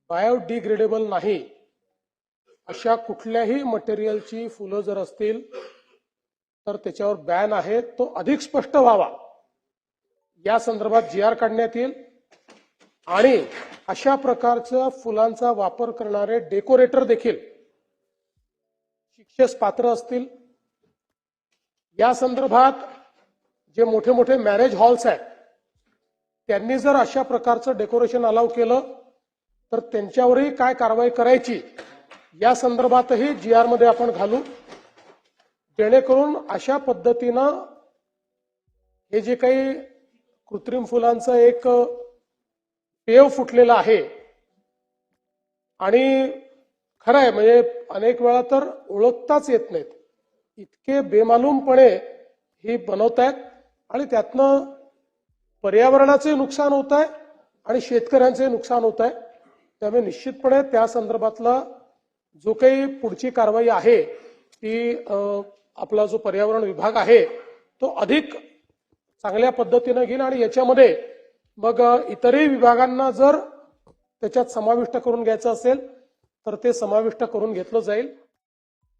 Biodegradable नाही अशा कुठल्याही मटेरियलची फुलं जर असतील तर त्याच्यावर बॅन आहे, तो अधिक स्पष्ट व्हावा या संदर्भात GR काढण्यात येईल। आणि अशा प्रकारच्या फुलांचा वापर करणारे डेकोरेटर देखील शिक्षेस पात्र असतील। या संदर्भात जे मोठे मोठे मॅरेज हॉल्स आहेत त्यांनी जर अशा प्रकारचं डेकोरेशन अलाउ केलं तर त्यांच्यावरही काय कारवाई करायची या संदर्भातही GR मध्ये आपण घालू, जेणेकरून अशा पद्धतीनं हे जे काही कृत्रिम फुलांचं एक पेव फुटलेला आहे आणि खरं आहे म्हणजे अनेक वेळा तर ओळखताच येत नाहीत, इतके बेमालूमपणे ही बनवतायत आणि त्यातनं पर्यावरणाचे नुकसान होत आहे आणि शेतकऱ्यांचे नुकसान होत आहे। त्यामुळे निश्चितपणे त्या संदर्भातला जो काही पुढची कारवाई आहे ती आपला जो पर्यावरण विभाग आहे तो अधिक चांगल्या पद्धतीने घेईल आणि याच्यामध्ये मग इतरही विभागांना जर त्याच्यात समाविष्ट करून घ्यायचं असेल तर ते समाविष्ट करून घेतलं जाईल।